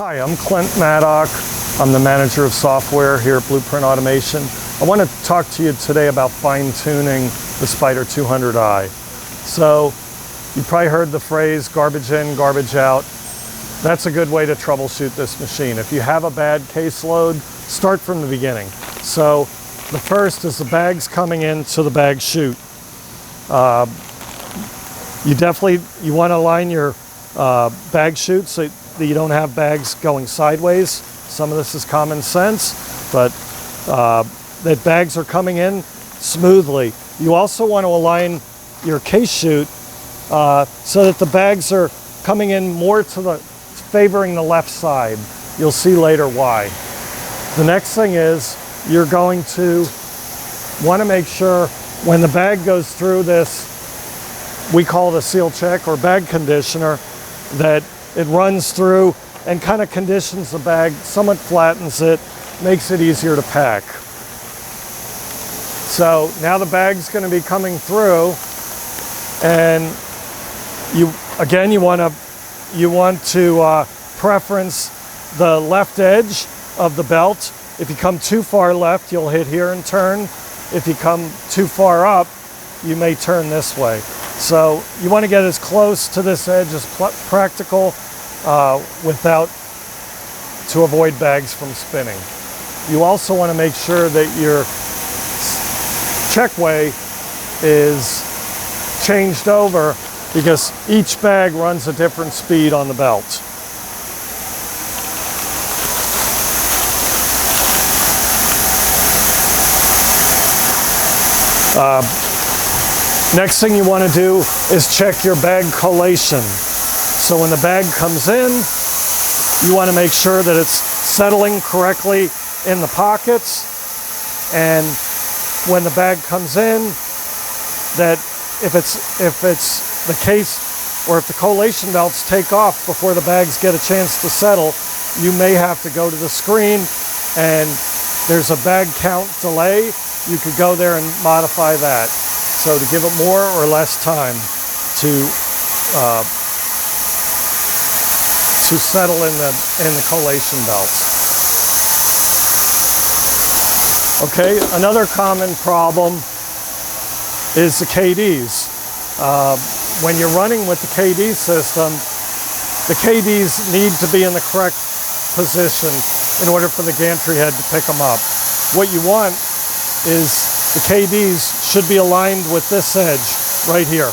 Hi, I'm Clint Maddock. I'm the manager of software here at BluePrint Automation. I want to talk to you today about fine-tuning the Spyder 200i. So, you probably heard the phrase garbage in, garbage out. That's a good way to troubleshoot this machine. If you have a bad case load, start from the beginning. So, the first is the bags coming into the bag chute. You want to line your bag chute so that you don't have bags going sideways. Some of this is common sense, but that bags are coming in smoothly. You also want to align your case chute so that the bags are coming in more to favoring the left side. You'll see later why. The next thing is you're going to want to make sure when the bag goes through this, we call it a seal check or bag conditioner, that it runs through and kind of conditions the bag, somewhat flattens it, makes it easier to pack. So now the bag's going to be coming through, and you want to preference the left edge of the belt. If you come too far left, you'll hit here and turn. If you come too far up, you may turn this way. So you want to get as close to this edge as practical to avoid bags from spinning. You also want to make sure that your checkway is changed over because each bag runs a different speed on the belt. Next thing you want to do is check your bag collation. So when the bag comes in, you want to make sure that it's settling correctly in the pockets, and when the bag comes in, that if it's the case or if the collation belts take off before the bags get a chance to settle, you may have to go to the screen, and there's a bag count delay. You could go there and modify that. So to give it more or less time to settle in the collation belt. Okay, another common problem is the KDs. When you're running with the KD system, the KDs need to be in the correct position in order for the gantry head to pick them up. What you want is the KDs should be aligned with this edge right here.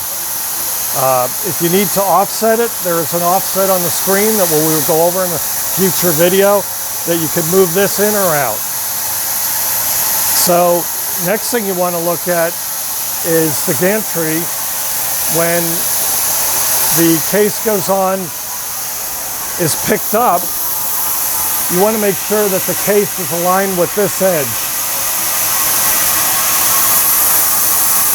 If you need to offset it, there is an offset on the screen that we will go over in a future video that you could move this in or out. So next thing you want to look at is the gantry. When the case goes on, is picked up, you want to make sure that the case is aligned with this edge.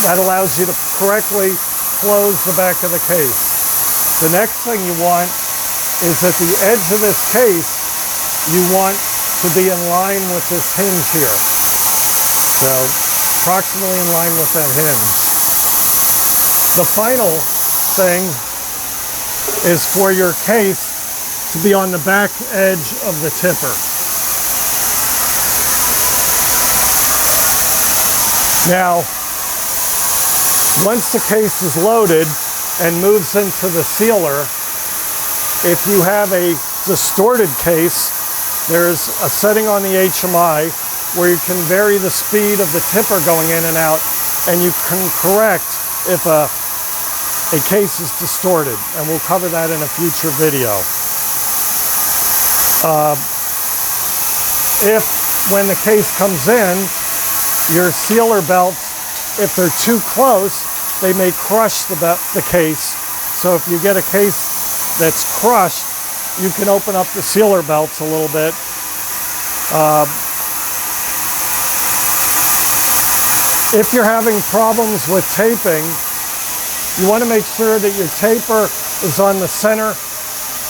That allows you to correctly close the back of the case. The next thing you want is that the edge of this case, you want to be in line with this hinge here. So approximately in line with that hinge. The final thing is for your case to be on the back edge of the tipper. Now, once the case is loaded and moves into the sealer, if you have a distorted case, there's a setting on the HMI where you can vary the speed of the tipper going in and out, and you can correct if a case is distorted, and we'll cover that in a future video. If when the case comes in, your sealer belts, if they're too close, they may crush the case. So if you get a case that's crushed, you can open up the sealer belts a little bit. If you're having problems with taping, you want to make sure that your taper is on the center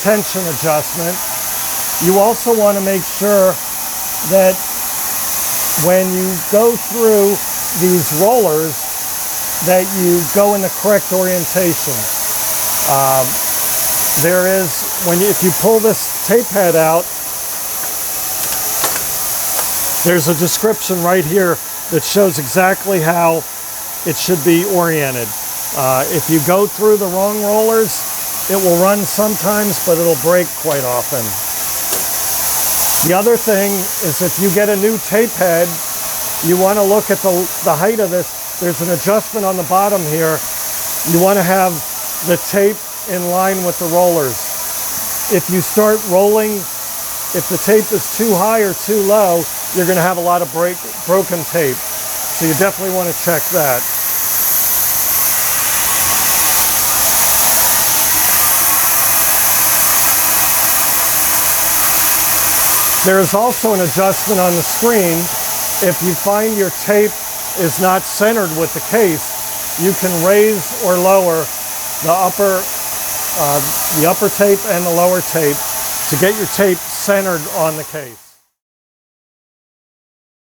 tension adjustment. You also want to make sure that when you go through these rollers, that you go in the correct orientation. there is, if you pull this tape head out, there's a description right here that shows exactly how it should be oriented. If you go through the wrong rollers, it will run sometimes, but it'll break quite often. The other thing is if you get a new tape head, you want to look at the height of this. There's an adjustment on the bottom here. You want to have the tape in line with the rollers. If you start rolling, if the tape is too high or too low, you're going to have a lot of broken tape. So you definitely want to check that. There is also an adjustment on the screen. If you find your tape is not centered with the case, you can raise or lower the upper tape and the lower tape to get your tape centered on the case.